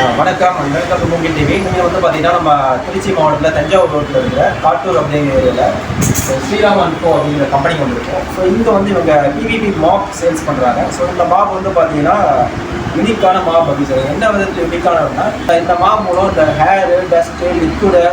வணக்கம் welcome to மூங்கில் TV. நீங்கள் வந்து பார்த்தீங்கன்னா நம்ம திருச்சி மாவட்டத்தில் தஞ்சாவூர் ரோட்டில் இருக்கிற காட்டூர் அப்படிங்கிற ஏரியாவில் ஸ்ரீராம் அண்ட் கோ அப்படிங்கிற கம்பெனி வந்துருக்கோம். ஸோ இங்கே வந்து இவங்க பிவிபி மாப் சேல்ஸ் பண்ணுறாங்க. ஸோ இந்த மாப் வந்து பார்த்தீங்கன்னா யூனிக்கான மாப் அப்படின்னு சொல்லுவாங்க. என்ன விதத்தில் யூனிக்கானதுன்னா இந்த மாப் மூலம் இந்த ஹேரு, டஸ்ட்டு, லிக்விடு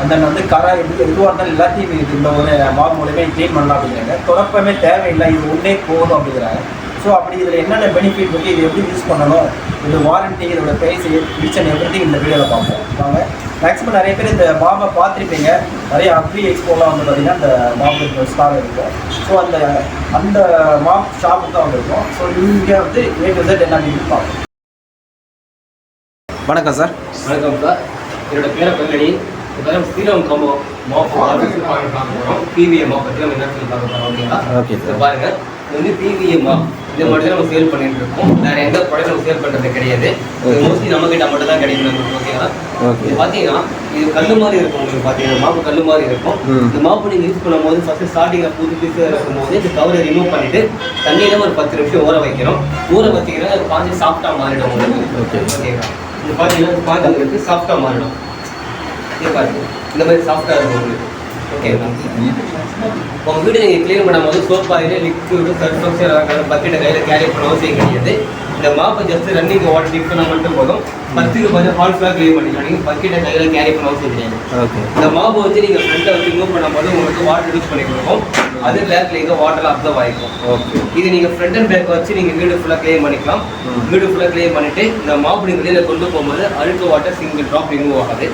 அந்த வந்து கரை எதுவாக இருந்தாலும் எல்லாத்தையும் இந்த ஒரு மாப் மூலமே க்ளீன் பண்ணலாம் அப்படிங்கிறாங்க. குழப்பமே தேவையில்லை, இது ஒன்றே போதும் அப்படிங்கிறாங்க. ஸோ அப்படி இதில் என்னென்ன பெனிஃபிட் இருக்குது, இது எப்படி யூஸ் பண்ணணும், இது வாரண்ட்டி, இதோட ப்ரைஸ், ஈச் அண்ட் எவ்ரிதிங் இந்த வீடியோவில் பார்ப்போம். வாங்க. மேக்ஸிமம் நிறைய பேர் இந்த மாப்பை பார்த்துருப்பீங்க. நிறைய அக்ரி எக்ஸ்போலாம் வந்து பார்த்திங்கன்னா இந்த மாப் ஸ்டால் இருக்கும். ஸோ அந்த மாப் ஷாப்புக்கு தான் வந்துருக்கும். ஸோ இங்கே வந்து A to Z என்ன பார்ப்போம். வணக்கம் சார். வணக்கம் சார். என்னோட பேரை Palladi. Sriram combo mop PVA mop பற்றி நம்ம என்ன சொல்லி பார்க்க போகிறோம். ஓகேங்களா? Okay sir. பாருங்கள், இது வந்து பிவிஏ மாப். இதை மட்டும் தான் நம்ம சேல் பண்ணிட்டு இருக்கோம். வேறு எந்த ப்ராடக்ட் நம்ம சேல் பண்ணுறது கிடையாது. மோஸ்ட்லி நம்மகிட்ட மட்டும் தான் கிடைக்கும் நமக்கு. ஓகேங்களா? இது பார்த்தீங்கன்னா இது கல் மாதிரி இருக்கும். உங்களுக்கு பார்த்தீங்கன்னா மாப்பு கல் மாதிரி இருக்கும். இந்த மாப்பு நீங்கள் யூஸ் பண்ணும்போது ஃபஸ்ட்டு ஸ்டார்டிங்கில் புதுசு இருக்கும்போது இந்த கவரை ரிமூவ் பண்ணிவிட்டு தண்ணியில் ஒரு 10 நிமிஷம் ஊற வைக்கிறோம். ஊற வச்சிங்கன்னா அது பாஞ்சு சாஃப்டாக மாறிடும் உங்களுக்கு. ஓகேங்களா? இது பார்த்தீங்கன்னா பாஞ்சு சாஃப்டாக மாறிடும். இது பாருங்க, இந்த மாதிரி சாஃப்டாக இருக்கும் உங்களுக்கு. ஓகேங்களா? உங்கள் வீடு நீங்கள் க்ளீன் பண்ணும்போது சோப் ஆயில், லிக்விடு, சர்ஃபெக்சர் பக்கெட்டை கையில் கேரி பண்ண அவசியம் கிடையாது. இந்த மாப்பை ஜஸ்ட் ரன்னிங் வாட்டர் டிப் பண்ணால் மட்டும் போதும். 10க்கு 10 ஹால்ஸ்லாம் க்ளீன் பண்ணிக்கலாம். நீங்கள் பக்கெட்டை கையில் கேரி பண்ண அவசியம் கிடையாது. இந்த மாப்பை வச்சு நீங்கள் ஃப்ரண்ட்டை வச்சு மூவ் பண்ணும்போது உங்களுக்கு வாட்டர் யூஸ் பண்ணி கொடுக்கும். அது பேக்கில் எங்கே வாட்டரில் அப்சர்வ் ஆகிக்கும். இது நீங்கள் ஃப்ரண்ட் அண்ட் பேக் வச்சு நீங்கள் வீடு ஃபுல்லாக க்ளீன் பண்ணிக்கலாம். வீடு ஃபுல்லாக க்ளீன் பண்ணிவிட்டு இந்த மாப்பு நீங்கள் வெளியில் கொண்டு போகும்போது அழுக்கு வாட்டர் சிங்கிள் ட்ராப் ரிமூவ் ஆகாது.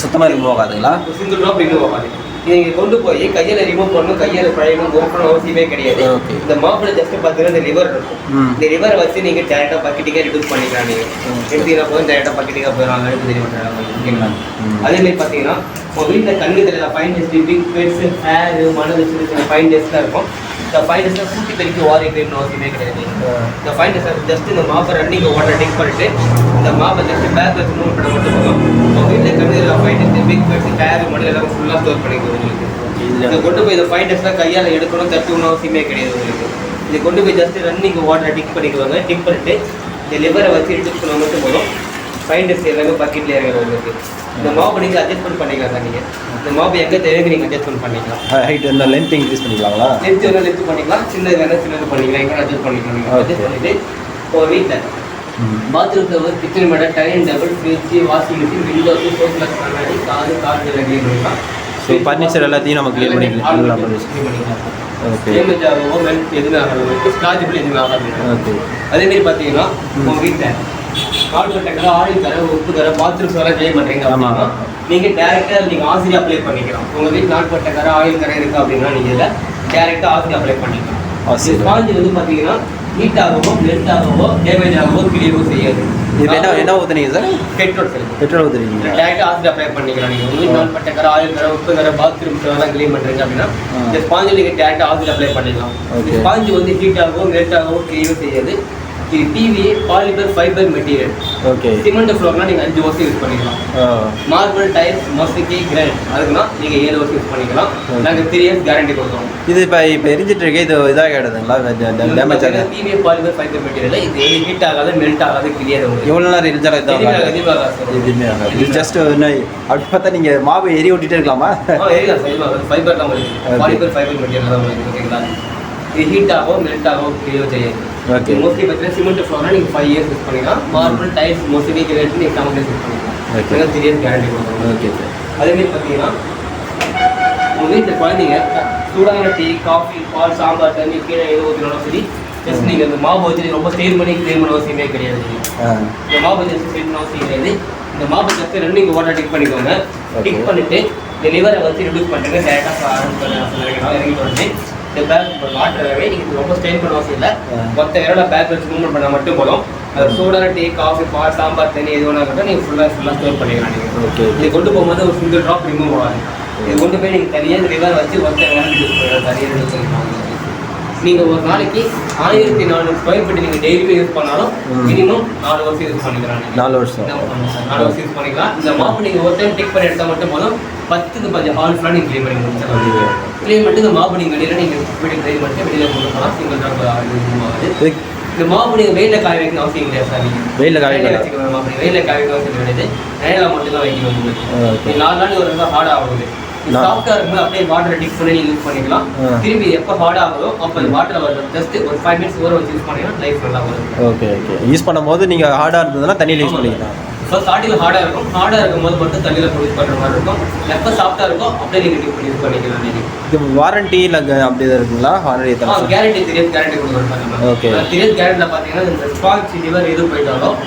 சுத்தமாக ரிமூவ் ஆகாதுங்களா? சிங்கிள் ட்ராப் ரிமூவ் ஆகாது. நீங்கள் கொண்டு போய் கையில் ரிமூவ் பண்ணணும், கையில் பழையணும், ஓப்பனும் அவசியமே கிடையாது. இந்த மாப்பில் ஜஸ்ட் பார்த்தீங்கன்னா இந்த லிவர் இருக்கும். இந்த லிவரை வச்சு நீங்கள் டேரெக்டாக பக்கெட்டுக்கே ரிடியூஸ் பண்ணிக்கலாம். நீங்கள் எடுத்தீங்கன்னா போதும், டேரெக்டாக பக்கெட்டுக்காக போயிடலாம், அழுக்கு தெரிய பண்ணுறாங்க. ஓகேங்களா? அதேமாதிரி பார்த்தீங்கன்னா உங்கள் வீட்டில் கண்ணு தெரியல fine dust, big bits, hair, மணல், சின்ன சின்ன ஃபைன் டெஸ்ட்லாம் இருக்கும். இந்த ஃபைன் டெஸ்ட்டாக கூட்டி பெருக்கி வாரி கிளீன் அவசியமே கிடையாது. இந்த ஃபைன் டெஸ்ட்டாக ஜஸ்ட் இந்த மாப்பை ரன்னிங் வாட்டர் டிக் பண்ணிட்டு இந்த மாப்பை ஜஸ்ட் பேக் வச்சு மூவ் பண்ண மட்டும் போதும். உங்கள் வீட்டில் கண்ணு தெரியல fine dust, big bits, hair, மணல் எல்லாம் ஃபுல்லாக ஸ்டோர் பண்ணிக்கணும். உங்களுக்கு இதை கொண்டு போய் இந்த ஃபைன் டெஸ்ட்லாம் கையால் எடுக்கணும், தட்டுக்கணும் அவசியமே கிடையாது. உங்களுக்கு இதை கொண்டு போய் ஜஸ்ட் ரன்னிங் வாட்டர் டிக் பண்ணிக்குவாங்க. டிக் பண்ணிட்டு இந்த லிவரை வச்சு ரிடியூஸ் பண்ண மட்டும் போதும். ஃபைன் டெஸ்ட் எல்லாமே பக்கெட்டில் இறங்குற உங்களுக்கு. இந்த மாப்பை நீங்கள் அட்ஜஸ்ட்மெண்ட் பண்ணிக்கலாம் சார். நீங்கள் இந்த மாப்பை எங்கே தேவைக்கு நீங்கள் அட்ஜஸ்ட்மெண்ட் பண்ணிக்கலாம். ஹைட் இந்த லென்த் இன்க்ரீஸ் பண்ணிக்கலாங்களா? லென்த் வேணால் லென்த் பண்ணிக்கலாம், சின்னது வேணால் சின்னது பண்ணிக்கலாம். எங்கே அட்ஜஸ்ட் பண்ணிக்கலாம். நீங்கள் அட்ஜஸ்ட் பண்ணிவிட்டு ஒரு வீட்டில் பாத்ரூம் கவர், கிச்சன் மேடம், dining table, fridge, washing machine, windows, சோப்லஸ் கண்ணாடி, காரு எல்லாம் க்ளீன் பண்ணிக்கலாம். ஸோ ஃபர்னிச்சர் எல்லாத்தையும் நம்ம க்ளீன் பண்ணிக்கலாம். டேமேஜ் ஆகவோ மெல்ட் எதுவுமே ஆகாது, ஸ்க்ராச்சபிள் எதுவுமே ஆகாது. ஓகே. அதேமாரி பார்த்தீங்கன்னா உங்கள் வீட்டில் கால்பட்ட கரை, ஆயில் கரை, உப்பு கரை, பாத்ரூம்ஸ் எல்லாம் க்ளீன் பண்ணுறீங்க அப்படின்னா நீங்கள் டேரெக்டாக நீங்கள் ஆசிரி அப்ளை பண்ணிக்கலாம். உங்கள் வீட்டில் நாட்பட்ட கரை, ஆயில் கரை இருக்குது அப்படின்னா நீங்கள் இதில் டேரெக்டாக ஆசிரி அப்ளை பண்ணிக்கலாம். ஸ்பாஞ்சு வந்து பார்த்தீங்கன்னா ஹீட் ஆகவோ, மெல்ட் ஆகவோ, டேமேஜ் ஆகவோ, கிளியவோ செய்யாது. இதில் என்ன ஊற்றுனீங்க சார்? பெட்ரோல் ஊற்றுறீங்க. டேரெக்டாக ஆசிரி அப்ளை பண்ணிக்கலாம். நீங்கள் உங்கள் வீட்டு நாட்பட்ட கரை, ஆயில் கரை, உப்பு கரை, பாத்ரூம்ஸ் எல்லாம் க்ளீன் பண்ணுறீங்க அப்படின்னா இந்த ஸ்பாஞ்சு நீங்கள் டேரெக்டாக ஆசிரி அப்ளை பண்ணிக்கலாம். ஸ்பாஞ்சு வந்து ஹீட் ஆகவோ, மெல்ட் ஆகவோ, கிளியவோ செய்யாது. இது PVA polymer fibre material. Okay. Cement ஃப்ளோர்னா நீங்கள் 5 வருஷம் யூஸ் பண்ணிக்கலாம். மார்பிள், டைல்ஸ், மொசைக்கு, கிரானைட் அதுக்குன்னா நீங்கள் 7 வருஷம் யூஸ் பண்ணிக்கலாம். நாங்கள் 3 இயர்ஸ் கேரண்டி கொடுக்குறோம். இது இப்போ எரிஞ்சிட்டு இருக்கே, இது இதாக ஆகிடுதுங்களா? டேமேஜ் ஆகுது. பிவிஏ பாலிமர் ஃபைபர் மெட்டீரியல் இது ஹீட் ஆகாது, மெல்ட் ஆகாது, கிளியர் ஆகும். எவ்வளோ நேரம் எரிஞ்சாலும் எதுவுமே ஆகாது. இது ஜஸ்ட் அப்படி பார்த்தா நீங்கள் மாவு எரி ஓட்டிகிட்டே இருக்கலாமா? எரியலாம் சார். ஃபைபர் தான் இருக்குது, பாலிமர் ஃபைபர் மெட்டீரியல் தான் இருக்குது. ஓகேங்களா? இது ஹீட் ஆகும், மெல்ட் ஆகும், கிளியோ செய்யாது. ஓகே. மோஸ்ட்லி பார்த்தீங்கன்னா சிமெண்ட் ஃப்ளோர்னா நீங்கள் 5 இயர்ஸ் யூஸ் பண்ணிக்கலாம். மார்பிள், டைல்ஸ், மோஸ்ட்லி கிரேட் நீங்கள் 7 இயர்ஸ் யூஸ் பண்ணிக்கலாம். ஓகே. 3 இயர்ஸ் கேரண்டி கொடுக்குறோம். Okay sir. அதேமாதிரி பார்த்தீங்கன்னா உங்கள் வீட்டில் குழந்தைங்க சூடான டீ, காஃபி, பால், சாம்பார், தண்ணி கீழே எது ஊற்றினாலும் சரி ஜஸ்ட் நீங்கள் இந்த மாவு வச்சு ரொம்ப ஸ்டெயின் பண்ணி க்ளீன் பண்ண அவசியமே கிடையாது. இந்த மாவு ஜஸ்ட் ஸ்டெயின் பண்ண அவசியம் கிடையாது. இந்த மாவு ஜஸ்ட் ரன்னிங் வாட்டர் டிக் பண்ணிக்கோங்க. டிக் பண்ணிவிட்டு இந்த லிவரை வச்சு ரிடியூஸ் பண்ணுறேங்க. டேரெக்டாக இறங்கிட்டு வந்து இந்த பேக் வாட்டரவே நீங்கள் ரொம்ப ஸ்டெயின் பண்ண அவசியம் இல்லை. மொத்த விரலை பேக் வச்சு மூவ்மெண்ட் பண்ணால் மட்டும் போதும். அது சூடான டீ, காஃபி, பால், சாம்பார், தண்ணி எது வேணா கூட நீங்கள் ஃபுல்லாக ஸ்டோர் பண்ணிக்கலாம். நீங்கள் ஓகே. இது கொண்டு போகும்போது ஒரு சிங்கிள் ட்ராப் ரிமூவ் ஆகாது. இது கொண்டு போய் நீங்கள் தனியாக இந்த லிவர் வச்சு மொத்த விரலை ரிடியூஸ் பண்ணிக்கலாம். தனியாக ரிடியூஸ் பண்ணிக்கலாம். நீங்கள் ஒரு நாளைக்கு 1400 ஸ்கொயர் ஃபீட் நீங்கள் டெய்லியும் யூஸ் பண்ணாலும் மினிமம் 4 வருஷம் யூஸ் பண்ணிக்கலாம். 4 வருஷம் யூஸ் பண்ணிக்கலாம். இந்த மாப்பு நீங்கள் ஒரு டைம் டிக் பண்ணி எடுத்தால் மட்டும் போதும். 10க்கு 10 ஹால் ஃபுல்லாக நீங்கள் க்ளீன் பண்ணி முடிச்சிடலாம். க்ளீன் பண்ணிட்டு இந்த மாப்பு நீங்கள் வெளியில் நீங்கள் வீட்டுக்கு க்ளீன் பண்ணிட்டு வெளியில் கொண்டு போகலாம். சிங்கிள் ட்ராப் ஆகுது. இந்த மாப்பு நீங்கள் வெயிலில் காய வைக்கணும் அவசியம் கிடையாது சார். நீங்கள் வெயிலில் காய வச்சுக்கணும். அப்படி வெயிலில் காய வைக்க அவசியம் கிடையாது. நேரில் மட்டும்தான் வைக்கணும் உங்களுக்கு. நீங்கள் 4 நாள் ஒரு இடத்துல ஹார்ட் ஆகுது. சாஃப்டாக இருக்கும்போது அப்படியே வாட்டரை டிப் பண்ணி யூஸ் பண்ணிக்கலாம். திரும்பி எப்போ ஹார்ட் ஆகுதோ அப்போ அந்த வாட்டர் வரும். ஜஸ்ட் ஒரு 5 minutes ஊற வச்சு யூஸ் பண்ணிங்கன்னா லைஃப் நல்லா வரும். Okay okay. யூஸ் பண்ணும்போது நீங்கள் ஹார்டாக இருந்ததுன்னா தண்ணியில் யூஸ் பண்ணிக்கலாம். ஸோ ஸ்டார்டிங்கில் ஹார்டாக இருக்கும். ஹார்டாக இருக்கும்போது மட்டும் தண்ணியில் யூஸ் பண்ணுற மாதிரி இருக்கும். எப்போ சாஃப்டாக இருக்கோ அப்படியே நீங்கள் டிப் பண்ணி யூஸ் பண்ணிக்கலாம். நீங்கள் இது வாரண்டி இல்லை அப்படி தான் இருக்குங்களா? வாரண்டி தான். கேரண்டி 3 years கேரண்டி கொடுக்குறோம். ஓகே. 3 years கேரண்டியில் பார்த்தீங்கன்னா இந்த ஸ்பான்ச் லிவர் எது போயிட்டாலும்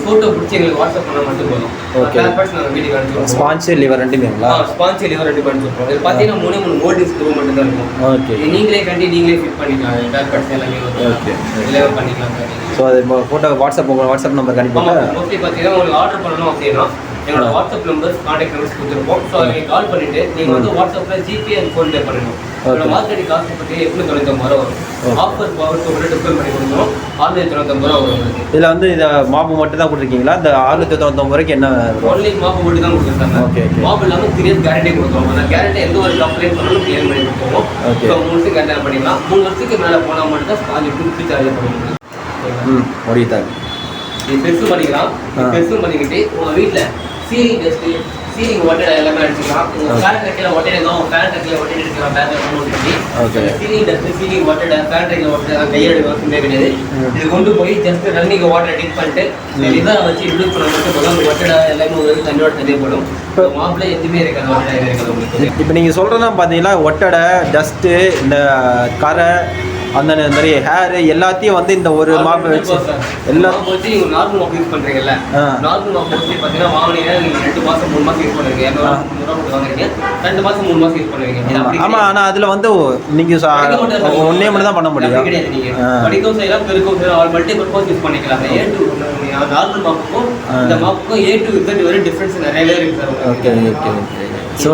ஃபோட்டோ பிடிச்சி எங்களுக்கு வாட்ஸ்அப் பண்ண மட்டும் போதும். ஓகே. நாங்கள் வீட்டுக்கு அனுப்பிச்சு ஸ்பான்ச் லிவர் ரெண்டுமேங்களா? ஸ்பான்ச் லிவர் ரெண்டு பண்ணி சொல்கிறோம். இது பார்த்தீங்கன்னா 3 மோல்டிங் ஸ்க்ரூ மட்டும் தான் இருக்கும். ஓகே. நீங்களே கண்டி நீங்களே ஃபிட் பண்ணிக்கலாம். பேக் பார்ட்ஸ் எல்லாமே ஓகே இதில் பண்ணிக்கலாம். ஸோ அது ஃபோட்டோ வாட்ஸ்அப் நம்பர் கண்டிப்பாக. மோஸ்ட்லி பார்த்தீங்கன்னா உங்களுக்கு ஆர்டர் பண்ணணும் அப்படின்னா என்னோட வாட்ஸ்அப் நம்பர்ஸ் கான்டாக்ட் நம்பர்ஸ் கொடுத்துருப்போம். ஸோ நீங்கள் கால் பண்ணிவிட்டு நீங்கள் வந்து வாட்ஸ்அப்பில் ஜிபே அண்ட் ஃபோன்பே பண்ணணும். என்னோட மார்க்கெட்டிங் காஸ்ட் பற்றி 895 ரூபா வரும். ஆஃபர் பவர் கூட டிஸ்கவுண்ட் பண்ணி கொடுக்குறோம். 695 ரூபா வரும். இதில் வந்து இதை மாப்பு மட்டும் தான் கொடுத்துருக்கீங்களா? இந்த 699 ரூபாய்க்கு என்ன? ஒன்லி மாப்பு மட்டும் தான் கொடுத்துருக்காங்க. ஓகே. மாப்பு இல்லாமல் 3 years கேரண்டி கொடுக்குறோம். அந்த கேரண்டி எந்த ஒரு கம்ப்ளைண்ட் பண்ணாலும் கிளியர் பண்ணி கொடுப்போம். ஓகே. ஸோ 3 வருஷத்துக்கு கேரண்டி பண்ணிக்கலாம். 3 வருஷத்துக்கு மேலே போனால் மட்டும் தான் ஸ்பான்ஜ் ஃப்ரீ சார்ஜ் பண்ணுவோம். முடித்தாங்க. இது பெருசு பண்ணிக்கலாம். பெருசு பண்ணிக்கிட்டு உங்கள் வீட்டில் சீலிங் டஸ்ட்டு சீலிங் ஒட்டடை எல்லாமே அடிச்சுக்கலாம். உங்கள் ஃபேன் ட்ரக்கில் ஒட்டடைக்கும் ஃபேன் ட்ரக்கில் ஒட்டடை எடுத்துக்கலாம். பேக்கில் கொண்டு பண்ணி சீலிங் டஸ்ட்டு சீலிங் ஒட்டடை ஃபேன் ட்ரக்கில் ஒட்டடை கையெடுக்க வசதியே கிடையாது. இது கொண்டு போய் ஜஸ்ட் ரன்னிங் வாட்டரை டிப் பண்ணிட்டு இதாக வச்சு ரிலீஸ் பண்ண மட்டும் போதும். அந்த ஒட்டடை எல்லாமே ஒரு தண்ணியோட தண்ணியே போடும். இப்போ மாப்பிள்ளை எதுவுமே இருக்காது. ஒட்டடை இருக்காது உங்களுக்கு. இப்போ நீங்கள் சொல்கிறதா பார்த்தீங்கன்னா ஒட்டடை டஸ்ட்டு இந்த கரை அந்த மாதிரி ஹேர் எல்லாத்தையும் வந்து இந்த ஒரு மாப்பை வச்சு எல்லாம் வச்சு நீங்கள் நார்மல் மாப் யூஸ் பண்ணுறீங்கல்ல, நார்மல் மாப் வச்சு பார்த்தீங்கன்னா வாங்கினீங்கன்னா நீங்கள் 2 மாதம் 3 மாதம் யூஸ் பண்ணுவீங்க. 200 ரூபா வாங்குறீங்க, 2 மாதம் 3 மாதம் யூஸ் பண்ணுவீங்க. ஆமாம். ஆனால் அதில் வந்து நீங்கள் ஒன்றே மட்டும் தான் பண்ண முடியும். கிடையாது. நீங்கள் படிக்கவும் செய்யலாம், பெருக்கவும் செய்யலாம், ஆல் மல்டி பர்பஸ் யூஸ் பண்ணிக்கலாம். நார்மல் மாப்புக்கும் இந்த மாப்புக்கும் A to Z வரை டிஃப்ரென்ஸ் நிறையவே இருக்குது sir. Okay okay okay. So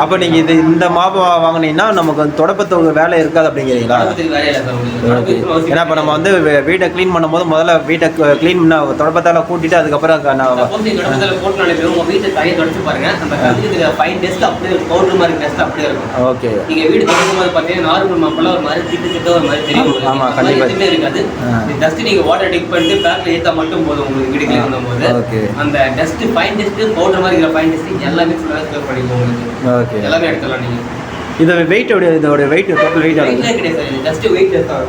அப்போ நீங்கள் இந்த மாப்பு வாங்கினீங்கன்னா நமக்கு தொடப்பத்தொகை வேலை இருக்காது அப்படிங்கிறீங்களா? ஓகே. ஏன்னா இப்போ நம்ம வந்து வீட்டை க்ளீன் பண்ணும்போது முதல்ல வீட்டை க்ளீன் பண்ண தொடப்பத்தால் கூட்டிட்டு அதுக்கப்புறம் ஓகே. நீங்கள் வீடு தொடங்கும்போது பார்த்தீங்கன்னா நார்மல் மாப்பெல்லாம் ஒரு மாதிரி திட்டு ஒரு மாதிரி தெரியும். ஆமாம், கண்டிப்பாக இருக்காது. டஸ்ட் நீங்கள் வாட்டர் டிப் பண்ணிட்டு பேக்கில் ஏற்றா மட்டும் போதும். உங்களுக்கு வீடு க்ளீன் பண்ணும்போது அந்த டஸ்ட் ஃபைன் டஸ்ட் பவுடர் மாதிரி இருக்கிற ஃபைன் டஸ்ட் எல்லாமே ஓகே. எல்லாமே எடுத்துக்கலாம். நீங்கள் இதோட வெயிட் இதோட வெயிட் டோட்டல் வெயிட் கிடையாது சார். இது ஜஸ்ட் வெயிட் தான்.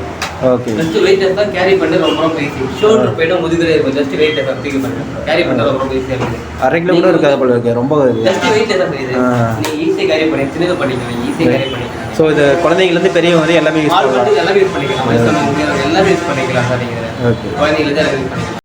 ஓகே. ஜஸ்ட் வெயிட் தான் கேரி பண்ண ரொம்ப ஈஸி. ஷோல்டர் போய்டும் முதுகுலே இருக்கும். ஜஸ்ட் வெயிட் தான் தூக்கி பண்ணுங்க. கேரி பண்ண ரொம்ப ஈஸியாக இருக்குது. 1/2 கிலோ கூட இருக்காது போல இருக்கு. ரொம்ப ஜஸ்ட் வெயிட் தான் இது. நீங்க ஈஸியாக கேரி பண்ணி சின்னது பண்ணிக்கலாம். ஈஸியாக கேரி பண்ணிக்கலாம். ஸோ இது குழந்தைங்கலேருந்து பெரியவங்க வரை எல்லாமே யூஸ் பண்ணலாம். எல்லாமே யூஸ் பண்ணிக்கலாம். எல்லாமே யூஸ் பண்ணிக்கலாம் சார். நீங்கள் குழந்தைங்களுக்கு எல்லாமே யூஸ் பண்ணிக்கலாம்.